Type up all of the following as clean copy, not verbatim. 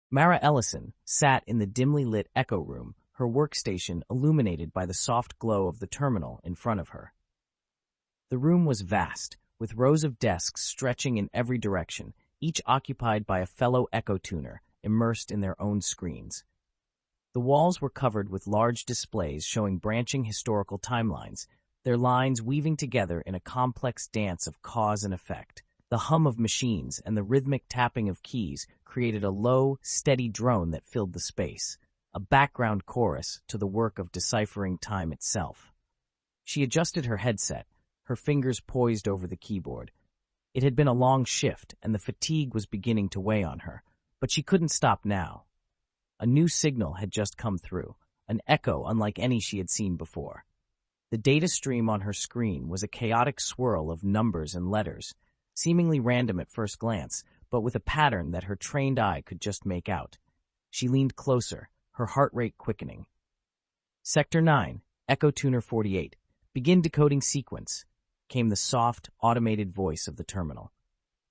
Mara Ellison sat in the dimly lit echo room, her workstation illuminated by the soft glow of the terminal in front of her. The room was vast, with rows of desks stretching in every direction, each occupied by a fellow echo tuner, immersed in their own screens. The walls were covered with large displays showing branching historical timelines, their lines weaving together in a complex dance of cause and effect. The hum of machines and the rhythmic tapping of keys created a low, steady drone that filled the space, a background chorus to the work of deciphering time itself. She adjusted her headset, her fingers poised over the keyboard. It had been a long shift, and the fatigue was beginning to weigh on her, but she couldn't stop now. A new signal had just come through, an echo unlike any she had seen before. The data stream on her screen was a chaotic swirl of numbers and letters, seemingly random at first glance, but with a pattern that her trained eye could just make out. She leaned closer, her heart rate quickening. Sector 9, Echo Tuner 48, begin decoding sequence, came the soft, automated voice of the terminal.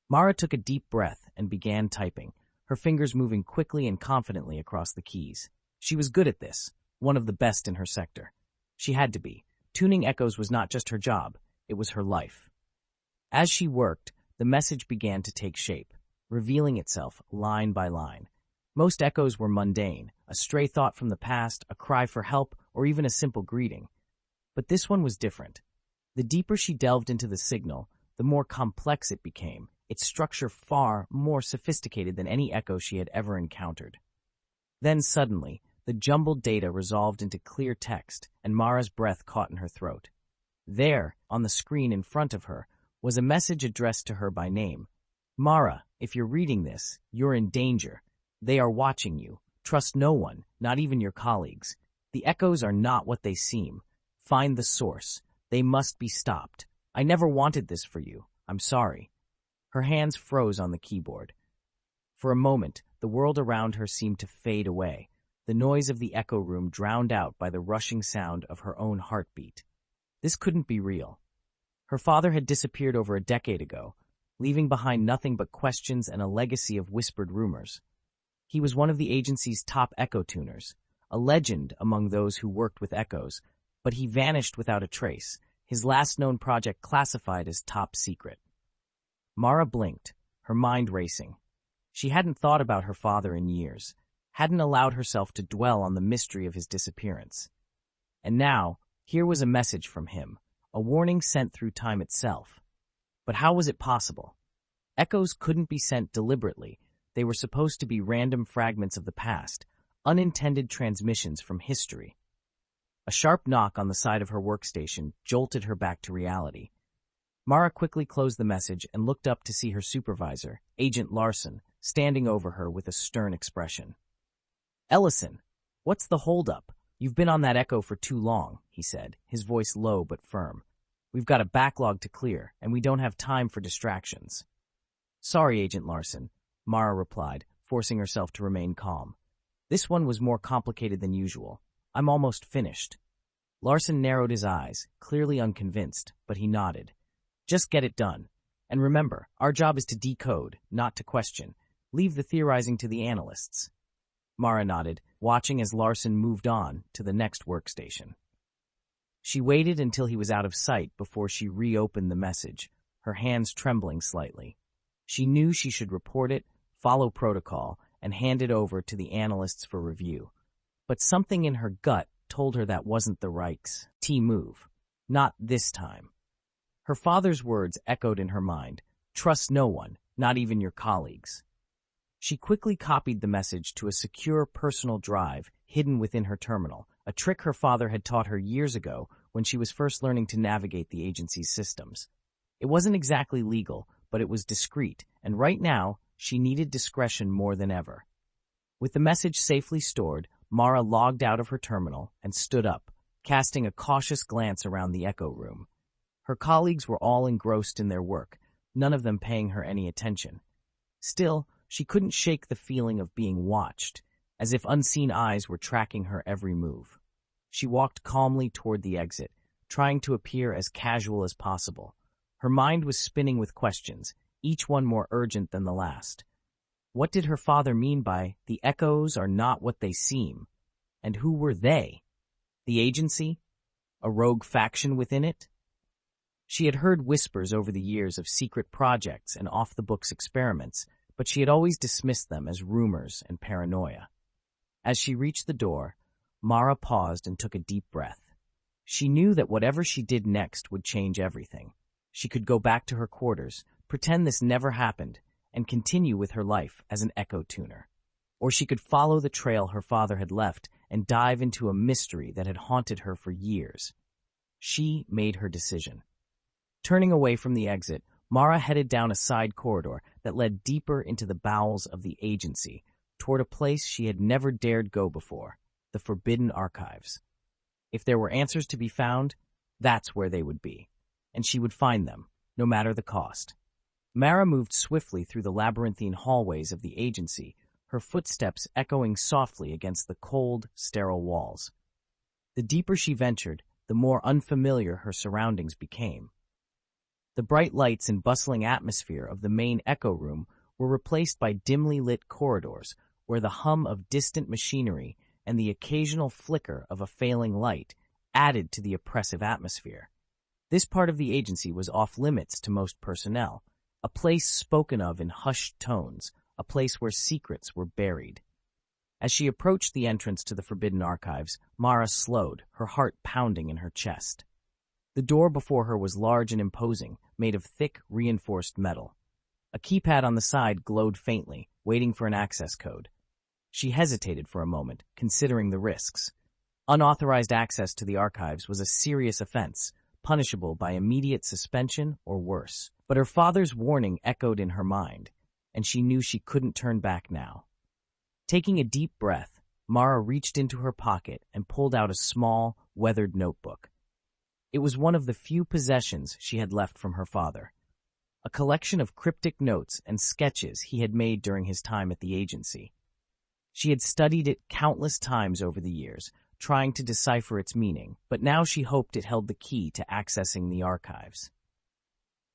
Mara took a deep breath and began typing, her fingers moving quickly and confidently across the keys. She was good at this, one of the best in her sector. She had to be. Tuning echoes was not just her job, it was her life. As she worked, the message began to take shape, revealing itself line by line. Most echoes were mundane, a stray thought from the past, a cry for help, or even a simple greeting. But this one was different. The deeper she delved into the signal, the more complex it became, its structure far more sophisticated than any echo she had ever encountered. Then suddenly, the jumbled data resolved into clear text, and Mara's breath caught in her throat. There, on the screen in front of her, was a message addressed to her by name. Mara, if you're reading this, you're in danger. They are watching you. Trust no one, not even your colleagues. The echoes are not what they seem. Find the source. They must be stopped. I never wanted this for you. I'm sorry. Her hands froze on the keyboard. For a moment, the world around her seemed to fade away, the noise of the echo room drowned out by the rushing sound of her own heartbeat. This couldn't be real. Her father had disappeared over a decade ago, leaving behind nothing but questions and a legacy of whispered rumors. He was one of the agency's top echo tuners, a legend among those who worked with echoes, but he vanished without a trace, his last known project classified as top secret. Mara blinked, her mind racing. She hadn't thought about her father in years, hadn't allowed herself to dwell on the mystery of his disappearance. And now, here was a message from him, a warning sent through time itself. But how was it possible? Echoes couldn't be sent deliberately. They were supposed to be random fragments of the past, unintended transmissions from history. A sharp knock on the side of her workstation jolted her back to reality. Mara quickly closed the message and looked up to see her supervisor, Agent Larson, standing over her with a stern expression. Ellison, what's the holdup? You've been on that echo for too long, he said, his voice low but firm. We've got a backlog to clear, and we don't have time for distractions. Sorry, Agent Larson, Mara replied, forcing herself to remain calm. This one was more complicated than usual. I'm almost finished. Larson narrowed his eyes, clearly unconvinced, but he nodded. Just get it done. And remember, our job is to decode, not to question. Leave the theorizing to the analysts. Mara nodded, watching as Larson moved on to the next workstation. She waited until he was out of sight before she reopened the message, her hands trembling slightly. She knew she should report it, follow protocol, and hand it over to the analysts for review. But something in her gut told her that wasn't the right move. Not this time. Her father's words echoed in her mind. Trust no one, not even your colleagues. She quickly copied the message to a secure personal drive hidden within her terminal, a trick her father had taught her years ago when she was first learning to navigate the agency's systems. It wasn't exactly legal, but it was discreet, and right now, she needed discretion more than ever. With the message safely stored, Mara logged out of her terminal and stood up, casting a cautious glance around the echo room. Her colleagues were all engrossed in their work, none of them paying her any attention. Still, she couldn't shake the feeling of being watched, as if unseen eyes were tracking her every move. She walked calmly toward the exit, trying to appear as casual as possible. Her mind was spinning with questions, each one more urgent than the last. What did her father mean by, "the echoes are not what they seem"? And who were they? The agency? A rogue faction within it? She had heard whispers over the years of secret projects and off-the-books experiments, but she had always dismissed them as rumors and paranoia. As she reached the door, Mara paused and took a deep breath. She knew that whatever she did next would change everything. She could go back to her quarters, pretend this never happened, and continue with her life as an echo tuner. Or she could follow the trail her father had left and dive into a mystery that had haunted her for years. She made her decision. Turning away from the exit, Mara headed down a side corridor that led deeper into the bowels of the agency, toward a place she had never dared go before, the Forbidden Archives. If there were answers to be found, that's where they would be, and she would find them, no matter the cost. Mara moved swiftly through the labyrinthine hallways of the agency, her footsteps echoing softly against the cold, sterile walls. The deeper she ventured, the more unfamiliar her surroundings became. The bright lights and bustling atmosphere of the main echo room were replaced by dimly lit corridors where the hum of distant machinery and the occasional flicker of a failing light added to the oppressive atmosphere. This part of the agency was off-limits to most personnel, a place spoken of in hushed tones, a place where secrets were buried. As she approached the entrance to the Forbidden Archives, Mara slowed, her heart pounding in her chest. The door before her was large and imposing, made of thick, reinforced metal. A keypad on the side glowed faintly, waiting for an access code. She hesitated for a moment, considering the risks. Unauthorized access to the archives was a serious offense, punishable by immediate suspension or worse. But her father's warning echoed in her mind, and she knew she couldn't turn back now. Taking a deep breath, Mara reached into her pocket and pulled out a small, weathered notebook. It was one of the few possessions she had left from her father, a collection of cryptic notes and sketches he had made during his time at the agency. She had studied it countless times over the years, trying to decipher its meaning, but now she hoped it held the key to accessing the archives.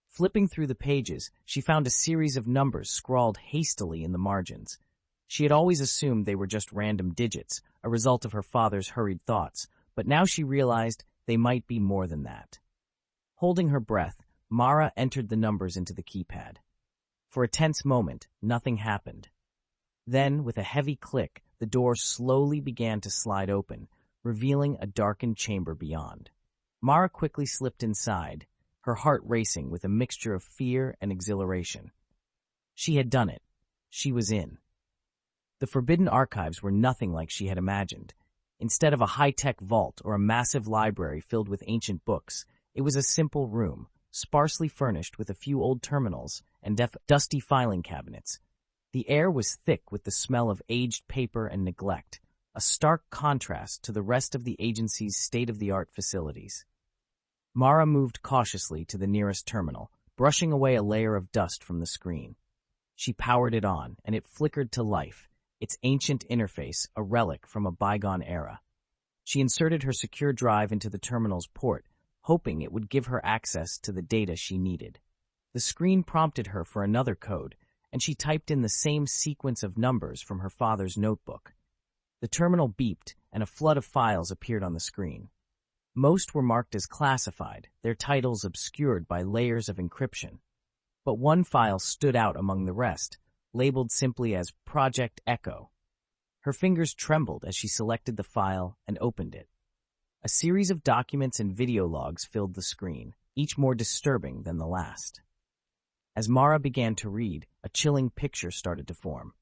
Flipping through the pages, she found a series of numbers scrawled hastily in the margins. She had always assumed they were just random digits, a result of her father's hurried thoughts, but now she realized they might be more than that. Holding her breath, Mara entered the numbers into the keypad. For a tense moment, nothing happened. Then, with a heavy click, the door slowly began to slide open, revealing a darkened chamber beyond. Mara quickly slipped inside, her heart racing with a mixture of fear and exhilaration. She had done it. She was in. The Forbidden Archives were nothing like she had imagined. Instead of a high-tech vault or a massive library filled with ancient books, it was a simple room, sparsely furnished with a few old terminals and dusty filing cabinets. The air was thick with the smell of aged paper and neglect, a stark contrast to the rest of the agency's state-of-the-art facilities. Mara moved cautiously to the nearest terminal, brushing away a layer of dust from the screen. She powered it on, and it flickered to life, its ancient interface a relic from a bygone era. She inserted her secure drive into the terminal's port, hoping it would give her access to the data she needed. The screen prompted her for another code, and she typed in the same sequence of numbers from her father's notebook. The terminal beeped, and a flood of files appeared on the screen. Most were marked as classified, their titles obscured by layers of encryption. But one file stood out among the rest, labeled simply as Project Echo. Her fingers trembled as she selected the file and opened it. A series of documents and video logs filled the screen, each more disturbing than the last. As Mara began to read, a chilling picture started to form.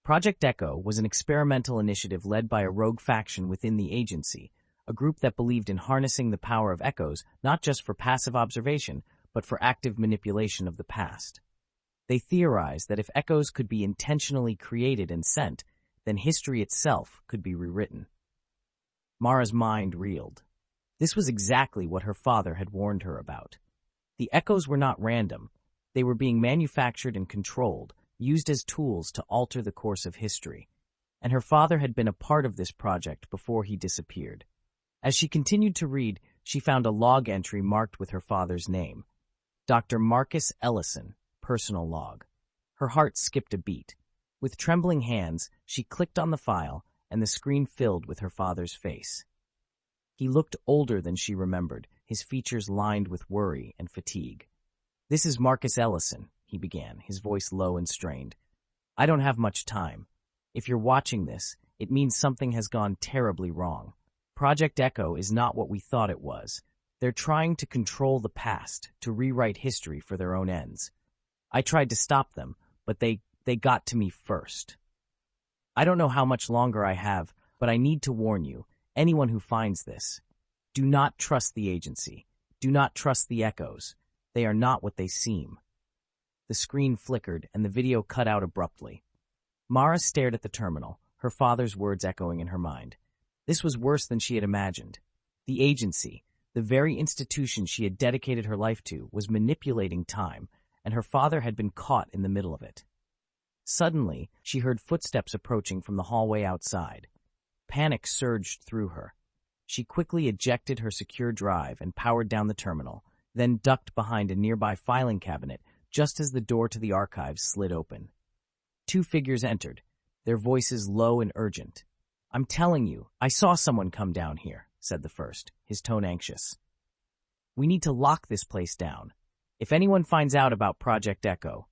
Project Echo was an experimental initiative led by a rogue faction within the agency, a group that believed in harnessing the power of echoes not just for passive observation, but for active manipulation of the past. They theorized that if echoes could be intentionally created and sent, then history itself could be rewritten. Mara's mind reeled. This was exactly what her father had warned her about. The echoes were not random. They were being manufactured and controlled, used as tools to alter the course of history. And her father had been a part of this project before he disappeared. As she continued to read, she found a log entry marked with her father's name. Dr. Mara Ellison, personal log. Her heart skipped a beat. With trembling hands, she clicked on the file, and the screen filled with her father's face. He looked older than she remembered, his features lined with worry and fatigue. "This is Marcus Ellison," he began, his voice low and strained. "I don't have much time. If you're watching this, it means something has gone terribly wrong. Project Echo is not what we thought it was. They're trying to control the past, to rewrite history for their own ends. I tried to stop them, but they got to me first. I don't know how much longer I have, but I need to warn you, anyone who finds this, do not trust the agency. Do not trust the echoes. They are not what they seem." The screen flickered, and the video cut out abruptly. Mara stared at the terminal, her father's words echoing in her mind. This was worse than she had imagined. The agency, the very institution she had dedicated her life to, was manipulating time, and her father had been caught in the middle of it. Suddenly, she heard footsteps approaching from the hallway outside. Panic surged through her. She quickly ejected her secure drive and powered down the terminal, then ducked behind a nearby filing cabinet just as the door to the archives slid open. Two figures entered, their voices low and urgent. "I'm telling you, I saw someone come down here," said the first, his tone anxious. "We need to lock this place down. If anyone finds out about Project Echo—"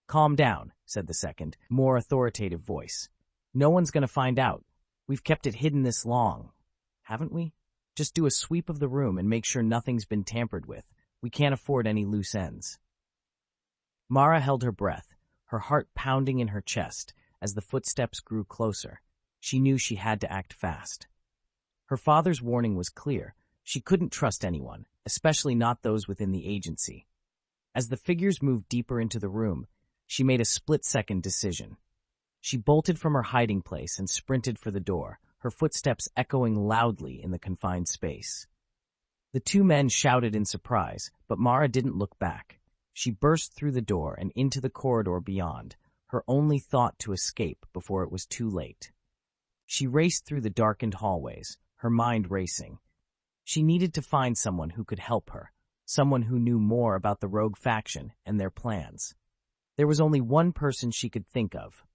"Calm down," said the second, more authoritative voice. "No one's going to find out. We've kept it hidden this long, haven't we? Just do a sweep of the room and make sure nothing's been tampered with. We can't afford any loose ends." Mara held her breath, her heart pounding in her chest as the footsteps grew closer. She knew she had to act fast. Her father's warning was clear. She couldn't trust anyone, especially not those within the agency. As the figures moved deeper into the room, she made a split-second decision. She bolted from her hiding place and sprinted for the door, her footsteps echoing loudly in the confined space. The two men shouted in surprise, but Mara didn't look back. She burst through the door and into the corridor beyond, her only thought to escape before it was too late. She raced through the darkened hallways, her mind racing. She needed to find someone who could help her, someone who knew more about the rogue faction and their plans. There was only one person she could think of: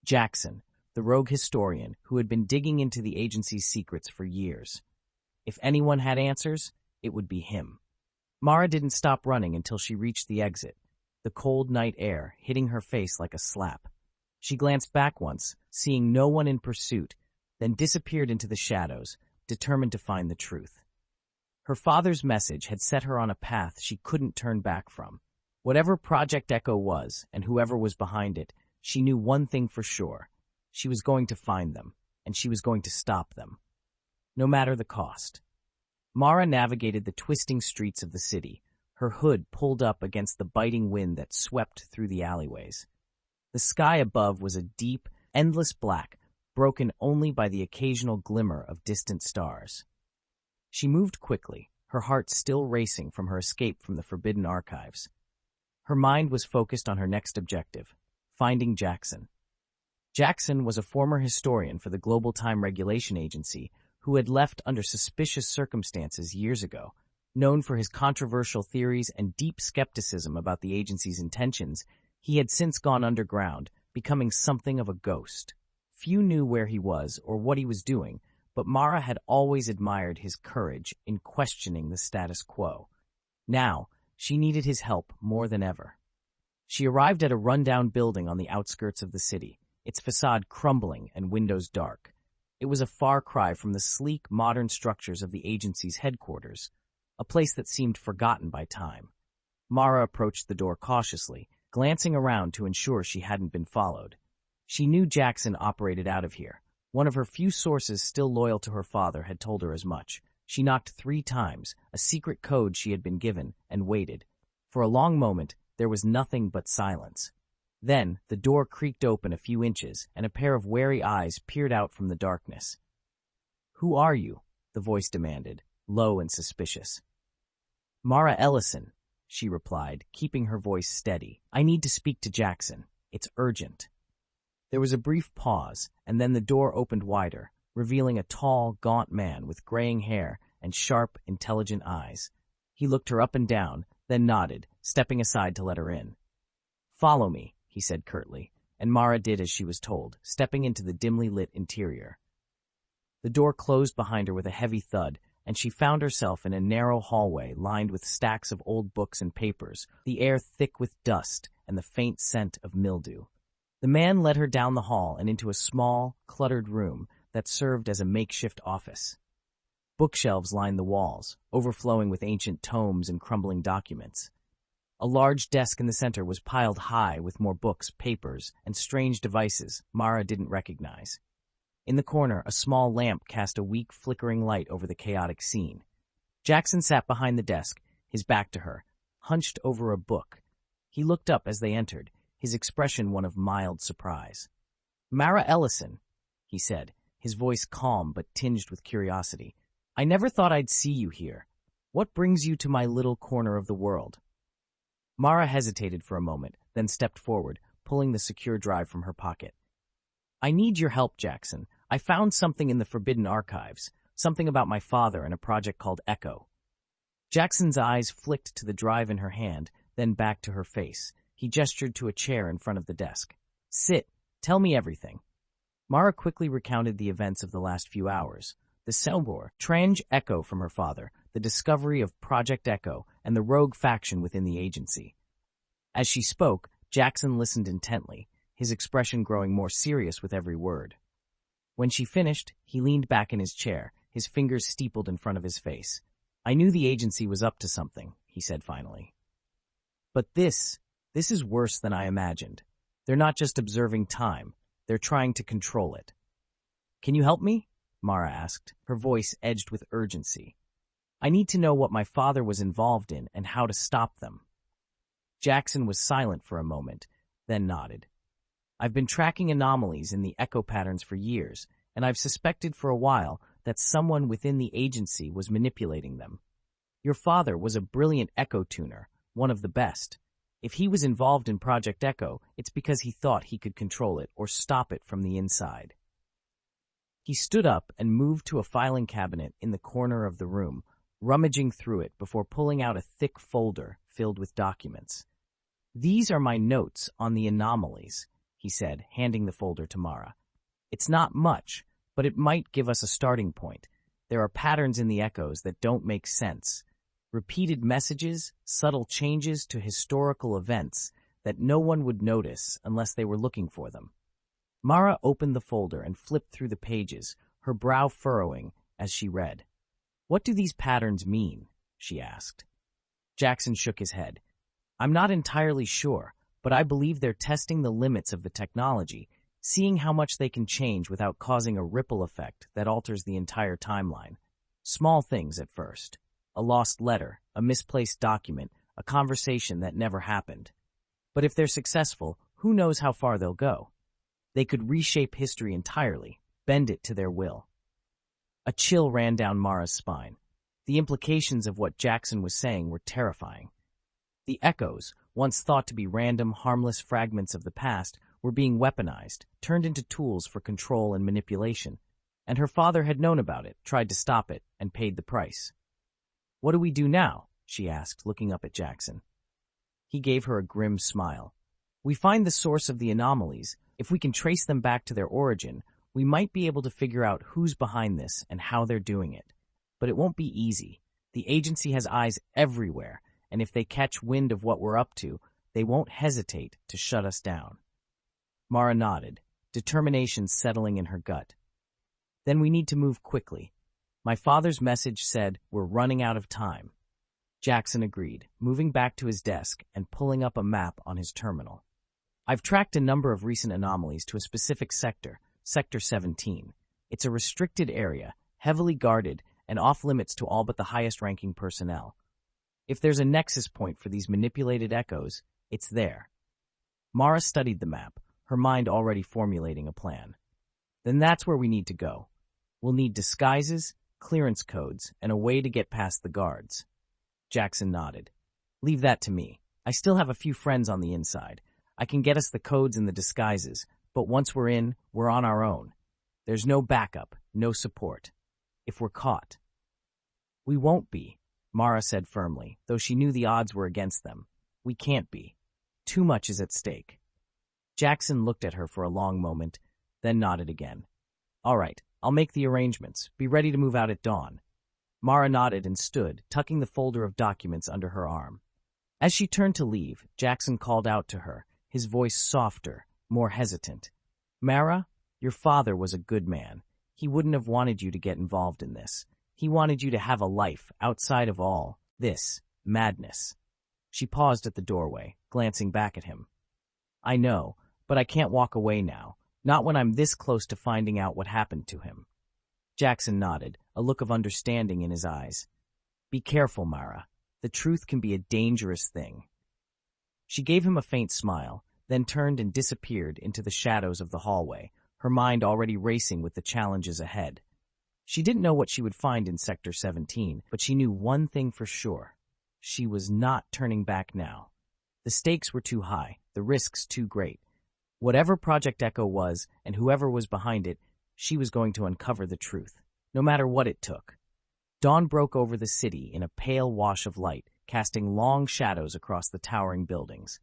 Jackson, the rogue historian who had been digging into the agency's secrets for years. If anyone had answers, it would be him. Mara didn't stop running until she reached the exit, the cold night air hitting her face like a slap. She glanced back once, seeing no one in pursuit, then disappeared into the shadows, determined to find the truth. Her father's message had set her on a path she couldn't turn back from. Whatever Project Echo was, and whoever was behind it, she knew one thing for sure. She was going to find them, and she was going to stop them. No matter the cost. Mara navigated the twisting streets of the city, her hood pulled up against the biting wind that swept through the alleyways. The sky above was a deep, endless black, broken only by the occasional glimmer of distant stars. She moved quickly, her heart still racing from her escape from the forbidden archives. Her mind was focused on her next objective, finding Jackson. Jackson was a former historian for the Global Time Regulation Agency who had left under suspicious circumstances years ago. Known for his controversial theories and deep skepticism about the agency's intentions, he had since gone underground, becoming something of a ghost. Few knew where he was or what he was doing, but Mara had always admired his courage in questioning the status quo. Now, she needed his help more than ever. She arrived at a rundown building on the outskirts of the city, its facade crumbling and windows dark. It was a far cry from the sleek, modern structures of the agency's headquarters, a place that seemed forgotten by time. Mara approached the door cautiously, glancing around to ensure she hadn't been followed. She knew Jackson operated out of here. One of her few sources still loyal to her father had told her as much. She knocked 3 times, a secret code she had been given, and waited. For a long moment, there was nothing but silence. Then, the door creaked open a few inches, and a pair of wary eyes peered out from the darkness. "Who are you?" the voice demanded, low and suspicious. "Mara Ellison," she replied, keeping her voice steady. "I need to speak to Jackson. It's urgent." There was a brief pause, and then the door opened wider, revealing a tall, gaunt man with graying hair and sharp, intelligent eyes. He looked her up and down, then nodded, stepping aside to let her in. "Follow me," he said curtly, and Mara did as she was told, stepping into the dimly lit interior. The door closed behind her with a heavy thud, and she found herself in a narrow hallway lined with stacks of old books and papers, the air thick with dust and the faint scent of mildew. The man led her down the hall and into a small, cluttered room that served as a makeshift office. Bookshelves lined the walls, overflowing with ancient tomes and crumbling documents. A large desk in the center was piled high with more books, papers, and strange devices Mara didn't recognize. In the corner, a small lamp cast a weak, flickering light over the chaotic scene. Jackson sat behind the desk, his back to her, hunched over a book. He looked up as they entered, his expression one of mild surprise. "Mara Ellison," he said, his voice calm but tinged with curiosity. "I never thought I'd see you here. What brings you to my little corner of the world?" Mara hesitated for a moment, then stepped forward, pulling the secure drive from her pocket. "I need your help, Jackson. I found something in the Forbidden Archives, something about my father and a project called Echo." Jackson's eyes flicked to the drive in her hand, then back to her face. He gestured to a chair in front of the desk. "Sit. Tell me everything." Mara quickly recounted the events of the last few hours. The Selbor, Trange Echo from her father, the discovery of Project Echo, and the rogue faction within the agency. As she spoke, Jackson listened intently, his expression growing more serious with every word. When she finished, he leaned back in his chair, his fingers steepled in front of his face. "I knew the agency was up to something," he said finally. "But this is worse than I imagined. They're not just observing time, they're trying to control it." "Can you help me?" Mara asked, her voice edged with urgency. "I need to know what my father was involved in and how to stop them." Jackson was silent for a moment, then nodded. "I've been tracking anomalies in the echo patterns for years, and I've suspected for a while that someone within the agency was manipulating them. Your father was a brilliant echo tuner, one of the best. If he was involved in Project Echo, it's because he thought he could control it or stop it from the inside." He stood up and moved to a filing cabinet in the corner of the room, rummaging through it before pulling out a thick folder filled with documents. "These are my notes on the anomalies," he said, handing the folder to Mara. "It's not much, but it might give us a starting point. There are patterns in the echoes that don't make sense. Repeated messages, subtle changes to historical events that no one would notice unless they were looking for them." Mara opened the folder and flipped through the pages, her brow furrowing as she read. "What do these patterns mean?" she asked. Jackson shook his head. "I'm not entirely sure, but I believe they're testing the limits of the technology, seeing how much they can change without causing a ripple effect that alters the entire timeline. Small things at first. A lost letter, a misplaced document, a conversation that never happened. But if they're successful, who knows how far they'll go? They could reshape history entirely, bend it to their will." A chill ran down Mara's spine. The implications of what Jackson was saying were terrifying. The echoes, once thought to be random, harmless fragments of the past, were being weaponized, turned into tools for control and manipulation. And her father had known about it, tried to stop it, and paid the price. "What do we do now?" she asked, looking up at Jackson. He gave her a grim smile. "We find the source of the anomalies. If we can trace them back to their origin, we might be able to figure out who's behind this and how they're doing it. But it won't be easy. The agency has eyes everywhere, and if they catch wind of what we're up to, they won't hesitate to shut us down." Mara nodded, determination settling in her gut. "Then we need to move quickly. My father's message said we're running out of time." Jackson agreed, moving back to his desk and pulling up a map on his terminal. "I've tracked a number of recent anomalies to a specific sector, Sector 17. It's a restricted area, heavily guarded, and off-limits to all but the highest-ranking personnel. If there's a nexus point for these manipulated echoes, it's there." Mara studied the map, her mind already formulating a plan. "Then that's where we need to go. We'll need disguises, clearance codes, and a way to get past the guards." Jackson nodded. "Leave that to me. I still have a few friends on the inside. I can get us the codes and the disguises, but once we're in, we're on our own. There's no backup, no support. If we're caught." "We won't be," Mara said firmly, though she knew the odds were against them. "We can't be. Too much is at stake." Jackson looked at her for a long moment, then nodded again. All right, I'll make the arrangements. Be ready to move out at dawn. Mara nodded and stood, tucking the folder of documents under her arm. As she turned to leave, Jackson called out to her, his voice softer, more hesitant. Mara, your father was a good man. He wouldn't have wanted you to get involved in this. He wanted you to have a life outside of all this madness. She paused at the doorway, glancing back at him. I know, but I can't walk away now, not when I'm this close to finding out what happened to him. Jackson nodded, a look of understanding in his eyes. Be careful, Mara. The truth can be a dangerous thing. She gave him a faint smile, then turned and disappeared into the shadows of the hallway, her mind already racing with the challenges ahead. She didn't know what she would find in Sector 17, but she knew one thing for sure. She was not turning back now. The stakes were too high, the risks too great. Whatever Project Echo was, and whoever was behind it, she was going to uncover the truth, no matter what it took. Dawn broke over the city in a pale wash of light, casting long shadows across the towering buildings.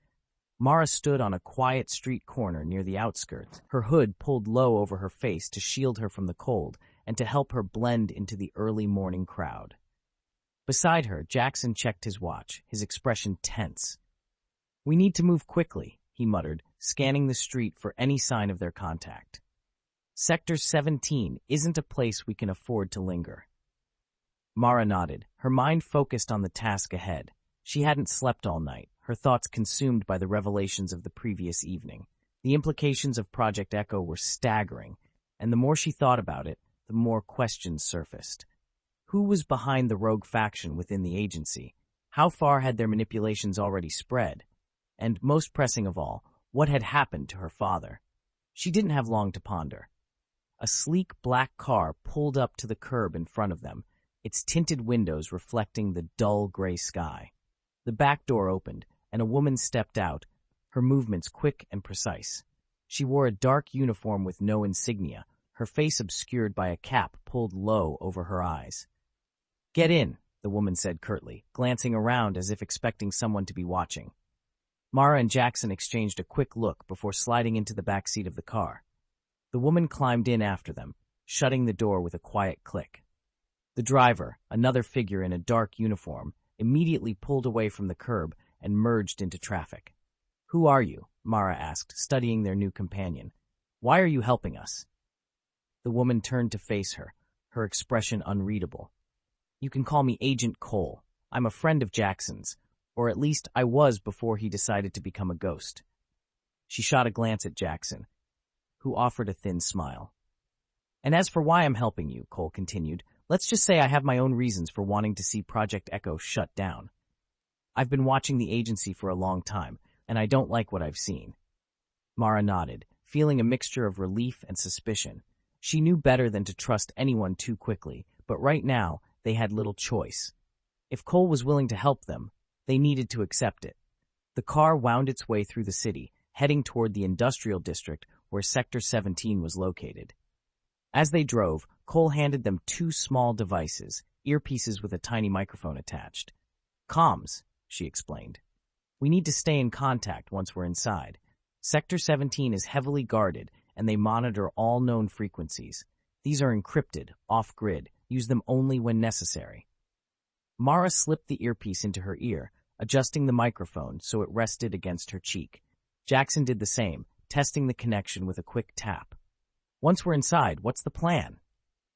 Mara stood on a quiet street corner near the outskirts, her hood pulled low over her face to shield her from the cold and to help her blend into the early morning crowd. Beside her, Jackson checked his watch, his expression tense. We need to move quickly, he muttered, scanning the street for any sign of their contact. Sector 17 isn't a place we can afford to linger. Mara nodded, her mind focused on the task ahead. She hadn't slept all night, her thoughts consumed by the revelations of the previous evening. The implications of Project Echo were staggering, and the more she thought about it, the more questions surfaced. Who was behind the rogue faction within the agency? How far had their manipulations already spread? And most pressing of all, what had happened to her father? She didn't have long to ponder. A sleek black car pulled up to the curb in front of them, its tinted windows reflecting the dull gray sky. The back door opened, and a woman stepped out, her movements quick and precise. She wore a dark uniform with no insignia, her face obscured by a cap pulled low over her eyes. Get in, the woman said curtly, glancing around as if expecting someone to be watching. Mara and Jackson exchanged a quick look before sliding into the back seat of the car. The woman climbed in after them, shutting the door with a quiet click. The driver, another figure in a dark uniform, immediately pulled away from the curb and merged into traffic. Who are you? Mara asked, studying their new companion. Why are you helping us? The woman turned to face her, her expression unreadable. You can call me Agent Cole. I'm a friend of Jackson's, or at least I was before he decided to become a ghost. She shot a glance at Jackson, who offered a thin smile. And as for why I'm helping you, Cole continued, let's just say I have my own reasons for wanting to see Project Echo shut down. I've been watching the agency for a long time, and I don't like what I've seen. Mara nodded, feeling a mixture of relief and suspicion. She knew better than to trust anyone too quickly, but right now they had little choice. If Cole was willing to help them, they needed to accept it. The car wound its way through the city, heading toward the industrial district where Sector 17 was located. As they drove, Cole handed them two small devices, earpieces with a tiny microphone attached. Comms, she explained. We need to stay in contact once we're inside. Sector 17 is heavily guarded, and they monitor all known frequencies. These are encrypted, off-grid. Use them only when necessary. Mara slipped the earpiece into her ear, adjusting the microphone so it rested against her cheek. Jackson did the same, testing the connection with a quick tap. Once we're inside, what's the plan?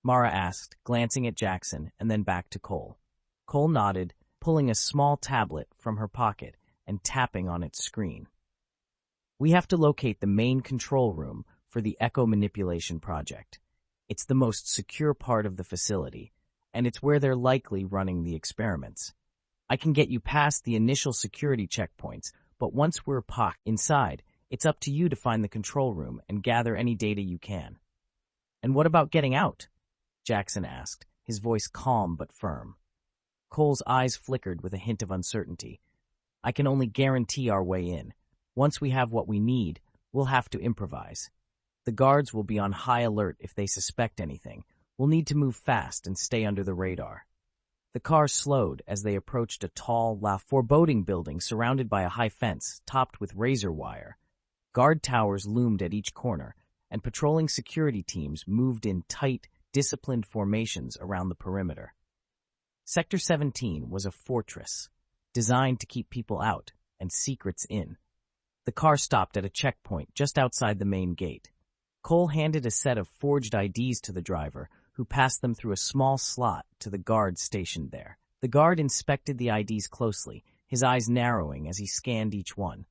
Mara asked, glancing at Jackson and then back to Cole. Cole nodded, pulling a small tablet from her pocket and tapping on its screen. We have to locate the main control room for the Echo Manipulation Project. It's the most secure part of the facility, and it's where they're likely running the experiments. I can get you past the initial security checkpoints, but once we're inside, it's up to you to find the control room and gather any data you can. And what about getting out? Jackson asked, his voice calm but firm. Cole's eyes flickered with a hint of uncertainty. I can only guarantee our way in. Once we have what we need, we'll have to improvise. The guards will be on high alert if they suspect anything. We'll need to move fast and stay under the radar. The car slowed as they approached a tall, foreboding building surrounded by a high fence topped with razor wire. Guard towers loomed at each corner, and patrolling security teams moved in tight, disciplined formations around the perimeter. Sector 17 was a fortress, designed to keep people out and secrets in. The car stopped at a checkpoint just outside the main gate. Cole handed a set of forged IDs to the driver, who passed them through a small slot to the guard stationed there. The guard inspected the IDs closely, his eyes narrowing as he scanned each one.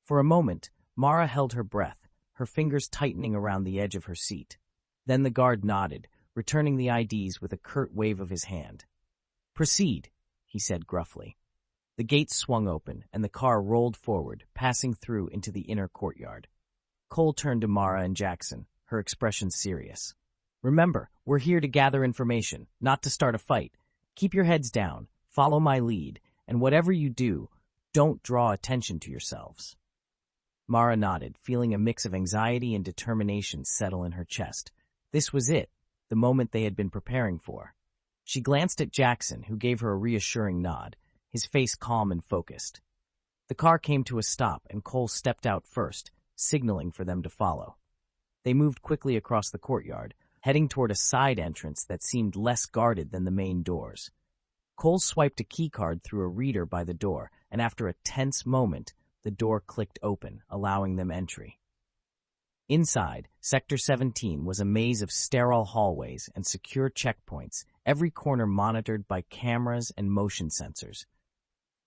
For a moment, Mara held her breath, her fingers tightening around the edge of her seat. Then the guard nodded, returning the IDs with a curt wave of his hand. "Proceed," he said gruffly. The gates swung open, and the car rolled forward, passing through into the inner courtyard. Cole turned to Mara and Jackson, her expression serious. "Remember, we're here to gather information, not to start a fight. Keep your heads down, follow my lead, and whatever you do, don't draw attention to yourselves." Mara nodded, feeling a mix of anxiety and determination settle in her chest. This was it, the moment they had been preparing for. She glanced at Jackson, who gave her a reassuring nod, his face calm and focused. The car came to a stop, and Cole stepped out first, signaling for them to follow. They moved quickly across the courtyard, heading toward a side entrance that seemed less guarded than the main doors. Cole swiped a keycard through a reader by the door, and after a tense moment, the door clicked open, allowing them entry. Inside, Sector 17 was a maze of sterile hallways and secure checkpoints, every corner monitored by cameras and motion sensors.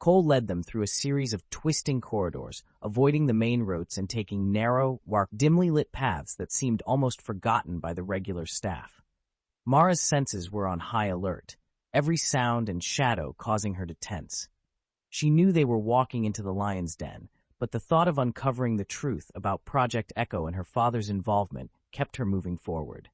Cole led them through a series of twisting corridors, avoiding the main routes and taking narrow, dimly lit paths that seemed almost forgotten by the regular staff. Mara's senses were on high alert, every sound and shadow causing her to tense. She knew they were walking into the lion's den, but the thought of uncovering the truth about Project Echo and her father's involvement kept her moving forward.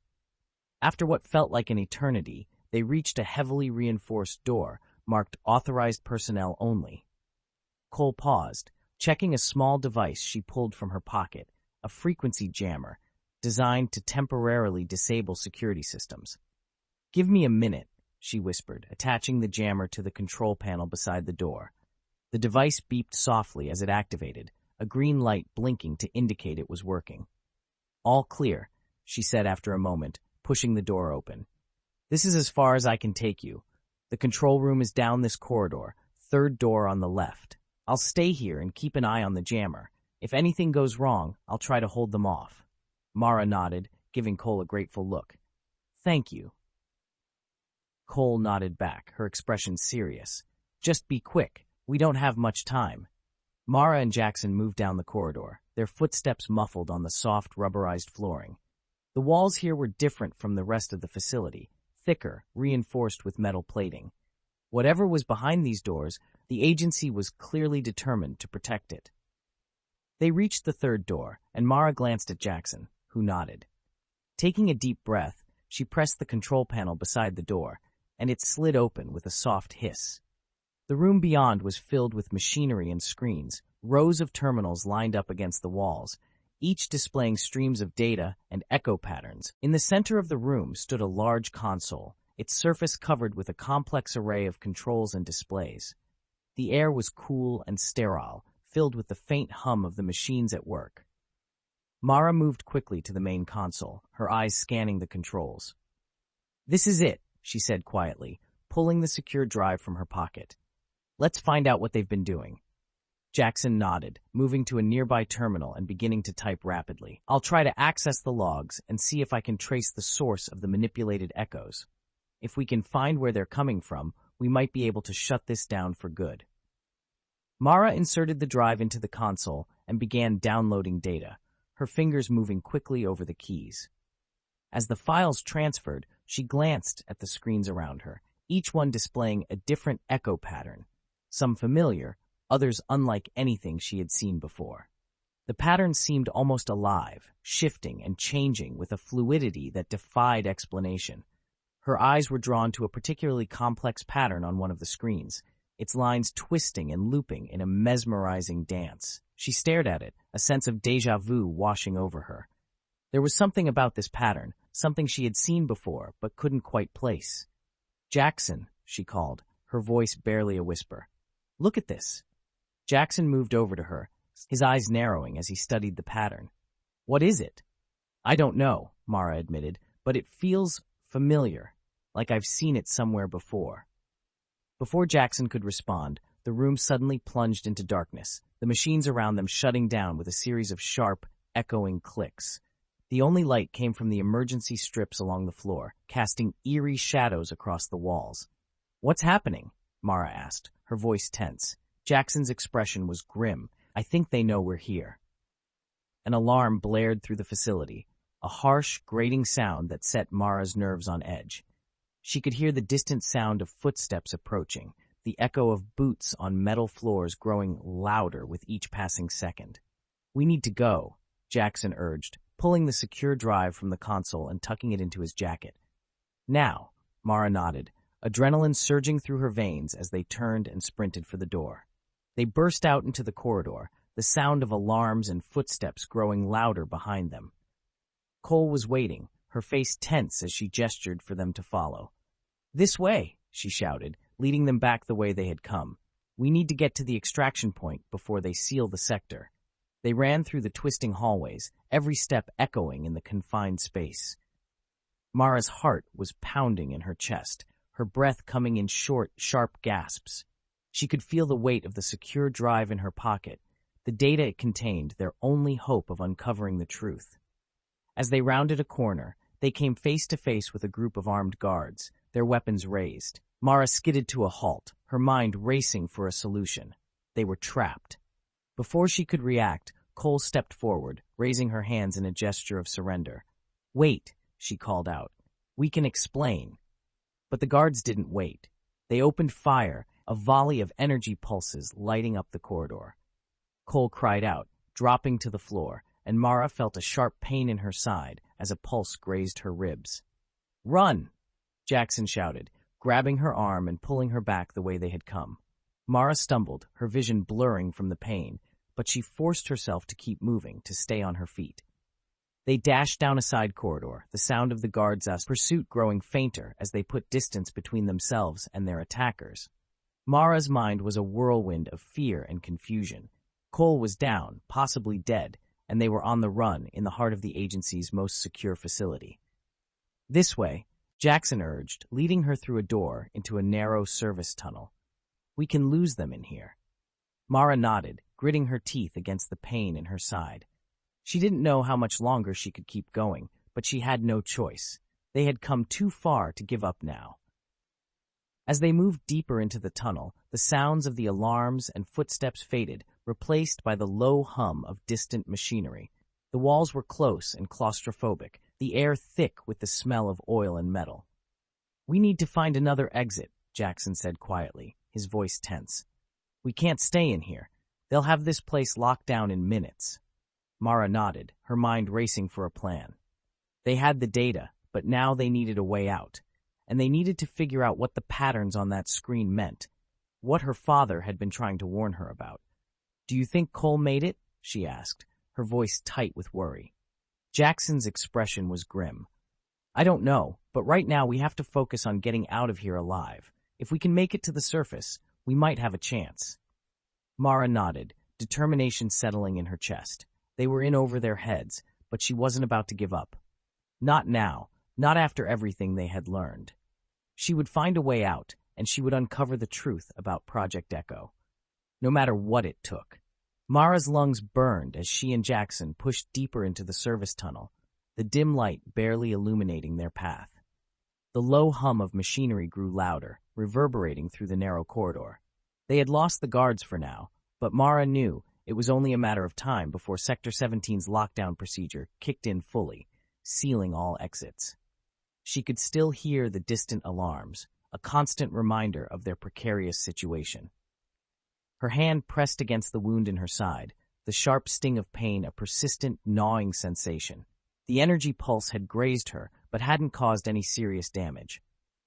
After what felt like an eternity, they reached a heavily reinforced door, marked Authorized Personnel Only. Cole paused, checking a small device she pulled from her pocket, a frequency jammer, designed to temporarily disable security systems. "Give me a minute," she whispered, attaching the jammer to the control panel beside the door. The device beeped softly as it activated, a green light blinking to indicate it was working. "All clear," she said after a moment, pushing the door open. "This is as far as I can take you. The control room is down this corridor, third door on the left. I'll stay here and keep an eye on the jammer. If anything goes wrong, I'll try to hold them off." Mara nodded, giving Cole a grateful look. "Thank you." Cole nodded back, her expression serious. "Just be quick. We don't have much time." Mara and Jackson moved down the corridor, their footsteps muffled on the soft, rubberized flooring. The walls here were different from the rest of the facility, thicker, reinforced with metal plating. Whatever was behind these doors, the agency was clearly determined to protect it. They reached the third door, and Mara glanced at Jackson, who nodded. Taking a deep breath, she pressed the control panel beside the door, and it slid open with a soft hiss. The room beyond was filled with machinery and screens, rows of terminals lined up against the walls, each displaying streams of data and echo patterns. In the center of the room stood a large console, its surface covered with a complex array of controls and displays. The air was cool and sterile, filled with the faint hum of the machines at work. Mara moved quickly to the main console, her eyes scanning the controls. "This is it," she said quietly, pulling the secure drive from her pocket. "Let's find out what they've been doing." Jackson nodded, moving to a nearby terminal and beginning to type rapidly. "I'll try to access the logs and see if I can trace the source of the manipulated echoes. If we can find where they're coming from, we might be able to shut this down for good." Mara inserted the drive into the console and began downloading data, her fingers moving quickly over the keys. As the files transferred, she glanced at the screens around her, each one displaying a different echo pattern, some familiar, others unlike anything she had seen before. The patterns seemed almost alive, shifting and changing with a fluidity that defied explanation. Her eyes were drawn to a particularly complex pattern on one of the screens, its lines twisting and looping in a mesmerizing dance. She stared at it, a sense of déjà vu washing over her. There was something about this pattern, something she had seen before but couldn't quite place. "Jackson," she called, her voice barely a whisper. "Look at this." Jackson moved over to her, his eyes narrowing as he studied the pattern. "What is it?" "I don't know," Mara admitted, "but it feels familiar, like I've seen it somewhere before." Before Jackson could respond, the room suddenly plunged into darkness, the machines around them shutting down with a series of sharp, echoing clicks. The only light came from the emergency strips along the floor, casting eerie shadows across the walls. "What's happening?" Mara asked, her voice tense. Jackson's expression was grim. "I think they know we're here." An alarm blared through the facility, a harsh, grating sound that set Mara's nerves on edge. She could hear the distant sound of footsteps approaching, the echo of boots on metal floors growing louder with each passing second. "We need to go," Jackson urged, pulling the secure drive from the console and tucking it into his jacket. "Now," Mara nodded, adrenaline surging through her veins as they turned and sprinted for the door. They burst out into the corridor, the sound of alarms and footsteps growing louder behind them. Cole was waiting, her face tense as she gestured for them to follow. "This way," she shouted, leading them back the way they had come. "We need to get to the extraction point before they seal the sector." They ran through the twisting hallways, every step echoing in the confined space. Mara's heart was pounding in her chest, her breath coming in short, sharp gasps. She could feel the weight of the secure drive in her pocket, the data it contained, their only hope of uncovering the truth. As they rounded a corner, they came face to face with a group of armed guards, their weapons raised. Mara skidded to a halt, her mind racing for a solution. They were trapped. Before she could react, Cole stepped forward, raising her hands in a gesture of surrender. "Wait," she called out. "We can explain." But the guards didn't wait. They opened fire, a volley of energy pulses lighting up the corridor. Cole cried out, dropping to the floor, and Mara felt a sharp pain in her side as a pulse grazed her ribs. "Run!" Jackson shouted, grabbing her arm and pulling her back the way they had come. Mara stumbled, her vision blurring from the pain, but she forced herself to keep moving, to stay on her feet. They dashed down a side corridor, the sound of the guards' pursuit growing fainter as they put distance between themselves and their attackers. Mara's mind was a whirlwind of fear and confusion. Cole was down, possibly dead, and they were on the run in the heart of the agency's most secure facility. "This way," Jackson urged, leading her through a door into a narrow service tunnel. "We can lose them in here." Mara nodded, gritting her teeth against the pain in her side. She didn't know how much longer she could keep going, but she had no choice. They had come too far to give up now. As they moved deeper into the tunnel, the sounds of the alarms and footsteps faded, replaced by the low hum of distant machinery. The walls were close and claustrophobic, the air thick with the smell of oil and metal. "We need to find another exit," Jackson said quietly, his voice tense. "We can't stay in here. They'll have this place locked down in minutes." Mara nodded, her mind racing for a plan. They had the data, but now they needed a way out, and they needed to figure out what the patterns on that screen meant, what her father had been trying to warn her about. "Do you think Cole made it?" she asked, her voice tight with worry. Jackson's expression was grim. "I don't know, but right now we have to focus on getting out of here alive. If we can make it to the surface, we might have a chance." Mara nodded, determination settling in her chest. They were in over their heads, but she wasn't about to give up. Not now, not after everything they had learned. She would find a way out, and she would uncover the truth about Project Echo, no matter what it took. Mara's lungs burned as she and Jackson pushed deeper into the service tunnel, the dim light barely illuminating their path. The low hum of machinery grew louder, reverberating through the narrow corridor. They had lost the guards for now, but Mara knew it was only a matter of time before Sector 17's lockdown procedure kicked in fully, sealing all exits. She could still hear the distant alarms, a constant reminder of their precarious situation. Her hand pressed against the wound in her side, the sharp sting of pain a persistent, gnawing sensation. The energy pulse had grazed her, but hadn't caused any serious damage.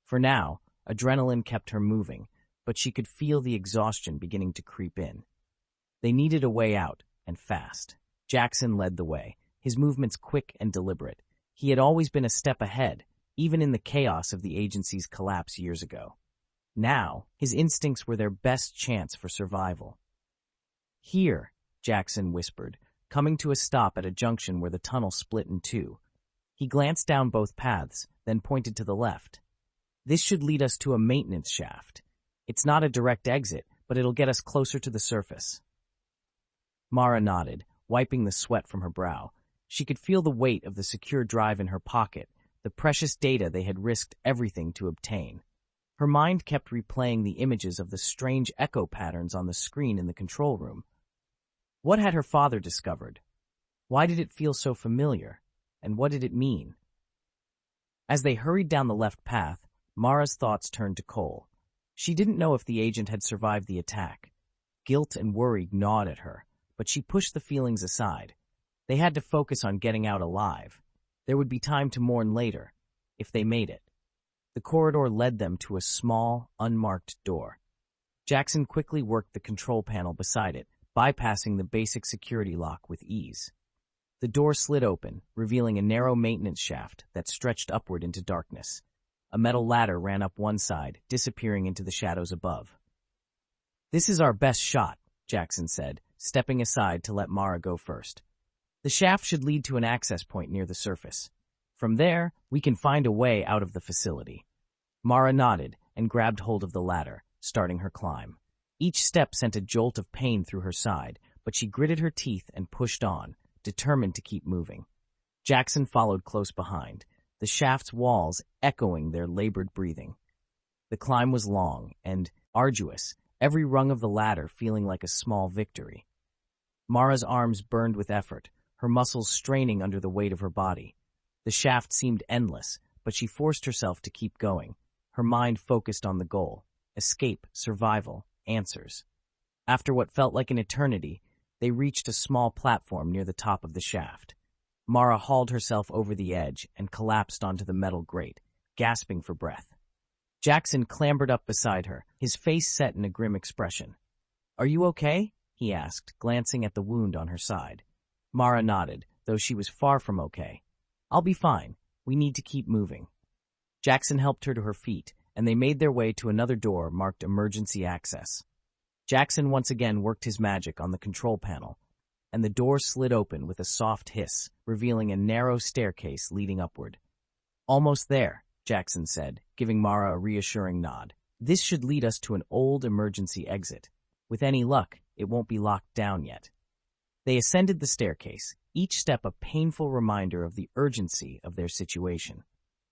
For now, adrenaline kept her moving, but she could feel the exhaustion beginning to creep in. They needed a way out, and fast. Jackson led the way, his movements quick and deliberate. He had always been a step ahead, even in the chaos of the agency's collapse years ago. Now, his instincts were their best chance for survival. "Here," Jackson whispered, coming to a stop at a junction where the tunnel split in two. He glanced down both paths, then pointed to the left. This should lead us to a maintenance shaft. It's not a direct exit, but it'll get us closer to the surface. Mara nodded, wiping the sweat from her brow. She could feel the weight of the secure drive in her pocket, the precious data they had risked everything to obtain. Her mind kept replaying the images of the strange echo patterns on the screen in the control room. What had her father discovered? Why did it feel so familiar? And what did it mean? As they hurried down the left path, Mara's thoughts turned to Cole. She didn't know if the agent had survived the attack. Guilt and worry gnawed at her, but she pushed the feelings aside. They had to focus on getting out alive. There would be time to mourn later, if they made it. The corridor led them to a small, unmarked door. Jackson quickly worked the control panel beside it, bypassing the basic security lock with ease. The door slid open, revealing a narrow maintenance shaft that stretched upward into darkness. A metal ladder ran up one side, disappearing into the shadows above. "This is our best shot," Jackson said, stepping aside to let Mara go first. "The shaft should lead to an access point near the surface. From there, we can find a way out of the facility." Mara nodded and grabbed hold of the ladder, starting her climb. Each step sent a jolt of pain through her side, but she gritted her teeth and pushed on, determined to keep moving. Jackson followed close behind, the shaft's walls echoing their labored breathing. The climb was long and arduous, every rung of the ladder feeling like a small victory. Mara's arms burned with effort, her muscles straining under the weight of her body. The shaft seemed endless, but she forced herself to keep going, her mind focused on the goal: escape, survival, answers. After what felt like an eternity, they reached a small platform near the top of the shaft. Mara hauled herself over the edge and collapsed onto the metal grate, gasping for breath. Jackson clambered up beside her, his face set in a grim expression. "Are you okay?" he asked, glancing at the wound on her side. Mara nodded, though she was far from okay. "I'll be fine. We need to keep moving." Jackson helped her to her feet, and they made their way to another door marked emergency access. Jackson once again worked his magic on the control panel, and the door slid open with a soft hiss, revealing a narrow staircase leading upward. "Almost there," Jackson said, giving Mara a reassuring nod. "This should lead us to an old emergency exit. With any luck, it won't be locked down yet." They ascended the staircase, each step a painful reminder of the urgency of their situation.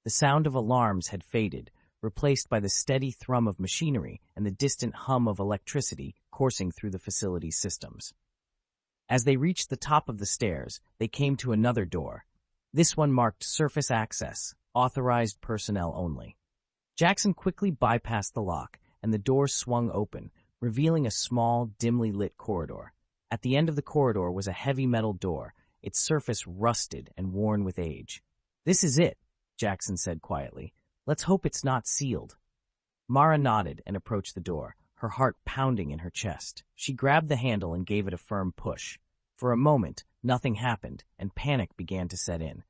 The sound of alarms had faded, replaced by the steady thrum of machinery and the distant hum of electricity coursing through the facility's systems. As they reached the top of the stairs, they came to another door. This one marked surface access, authorized personnel only. Jackson quickly bypassed the lock, and the door swung open, revealing a small, dimly lit corridor. At the end of the corridor was a heavy metal door, its surface rusted and worn with age. "This is it," Jackson said quietly. "Let's hope it's not sealed." Mara nodded and approached the door, her heart pounding in her chest. She grabbed the handle and gave it a firm push. For a moment, nothing happened, and panic began to set in.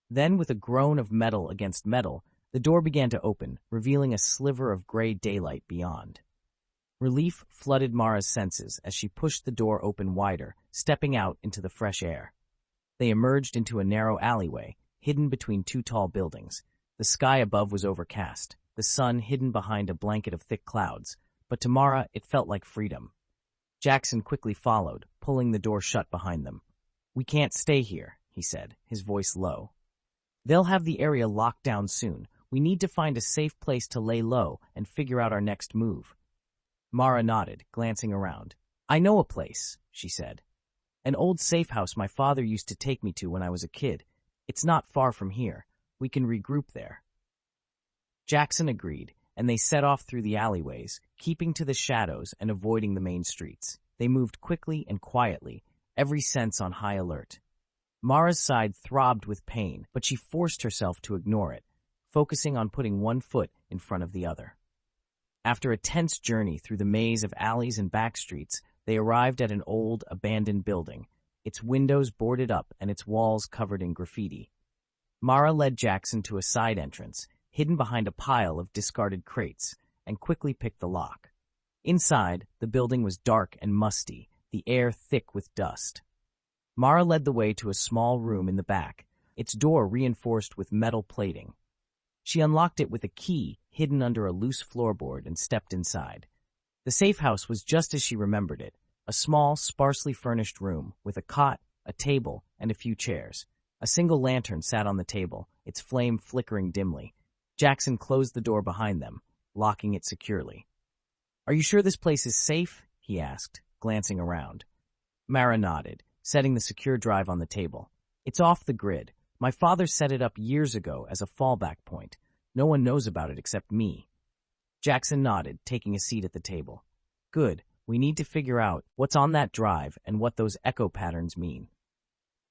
Then, with a groan of metal against metal, the door began to open, revealing a sliver of gray daylight beyond. Relief flooded Mara's senses as she pushed the door open wider, stepping out into the fresh air. They emerged into a narrow alleyway, hidden between two tall buildings. The sky above was overcast, the sun hidden behind a blanket of thick clouds, but to Mara it felt like freedom. Jackson quickly followed, pulling the door shut behind them. "We can't stay here," he said, his voice low. "They'll have the area locked down soon. We need to find a safe place to lay low and figure out our next move." Mara nodded, glancing around. "I know a place," she said. "An old safe house my father used to take me to when I was a kid. It's not far from here. We can regroup there." Jackson agreed, and they set off through the alleyways, keeping to the shadows and avoiding the main streets. They moved quickly and quietly, every sense on high alert. Mara's side throbbed with pain, but she forced herself to ignore it, focusing on putting one foot in front of the other. After a tense journey through the maze of alleys and back streets, they arrived at an old, abandoned building, its windows boarded up and its walls covered in graffiti. Mara led Jackson to a side entrance, hidden behind a pile of discarded crates, and quickly picked the lock. Inside, the building was dark and musty, the air thick with dust. Mara led the way to a small room in the back, its door reinforced with metal plating. She unlocked it with a key hidden under a loose floorboard and stepped inside. The safe house was just as she remembered it, a small, sparsely furnished room with a cot, a table, and a few chairs. A single lantern sat on the table, its flame flickering dimly. Jackson closed the door behind them, locking it securely. "Are you sure this place is safe?" he asked, glancing around. Mara nodded, setting the secure drive on the table. "It's off the grid. My father set it up years ago as a fallback point. No one knows about it except me." Jackson nodded, taking a seat at the table. "Good. We need to figure out what's on that drive and what those echo patterns mean."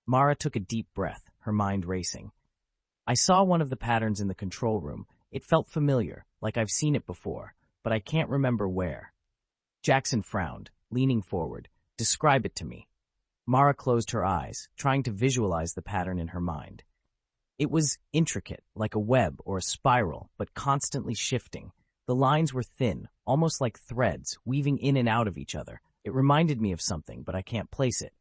Mara took a deep breath, her mind racing. "I saw one of the patterns in the control room. It felt familiar, like I've seen it before, but I can't remember where." Jackson frowned, leaning forward. "Describe it to me." Mara closed her eyes, trying to visualize the pattern in her mind. It was intricate, like a web or a spiral, but constantly shifting. The lines were thin, almost like threads, weaving in and out of each other. It reminded me of something, but I can't place it.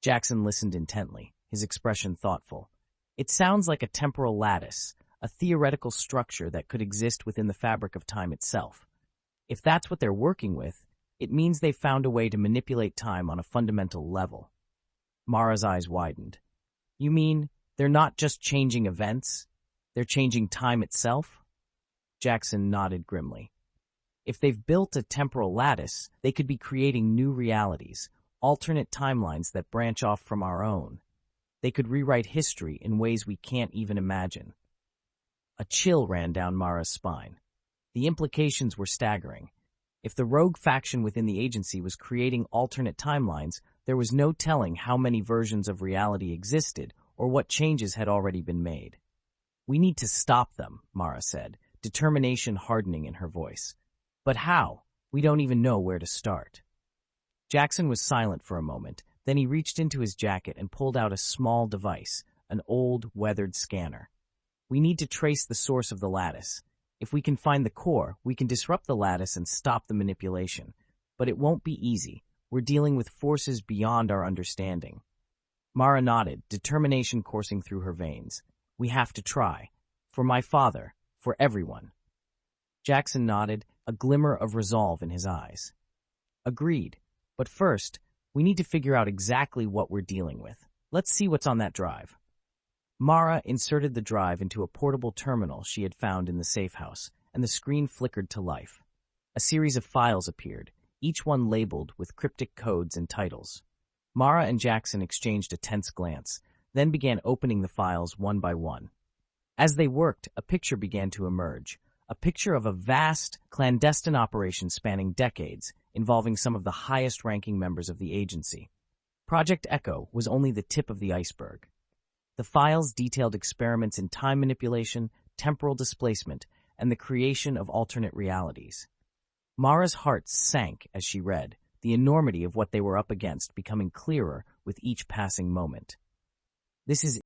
Jackson listened intently, his expression thoughtful. "It sounds like a temporal lattice, a theoretical structure that could exist within the fabric of time itself. If that's what they're working with, it means they've found a way to manipulate time on a fundamental level." Mara's eyes widened. "You mean they're not just changing events? They're changing time itself?" Jackson nodded grimly. "If they've built a temporal lattice, they could be creating new realities, alternate timelines that branch off from our own. They could rewrite history in ways we can't even imagine." A chill ran down Mara's spine. The implications were staggering. If the rogue faction within the agency was creating alternate timelines, there was no telling how many versions of reality existed or what changes had already been made. "We need to stop them," Mara said, determination hardening in her voice. "But how? We don't even know where to start." Jackson was silent for a moment, then he reached into his jacket and pulled out a small device, an old, weathered scanner. "We need to trace the source of the lattice. If we can find the core, we can disrupt the lattice and stop the manipulation. But it won't be easy. We're dealing with forces beyond our understanding." Mara nodded, determination coursing through her veins. "We have to try. For my father, for everyone." Jackson nodded, a glimmer of resolve in his eyes. "Agreed. But first, we need to figure out exactly what we're dealing with. Let's see what's on that drive." Mara inserted the drive into a portable terminal she had found in the safe house, and the screen flickered to life. A series of files appeared, each one labeled with cryptic codes and titles. Mara and Jackson exchanged a tense glance, then began opening the files one by one. As they worked, a picture began to emerge, a picture of a vast, clandestine operation spanning decades, involving some of the highest-ranking members of the agency. Project Echo was only the tip of the iceberg. The files detailed experiments in time manipulation, temporal displacement, and the creation of alternate realities. Mara's heart sank as she read, the enormity of what they were up against becoming clearer with each passing moment. "This is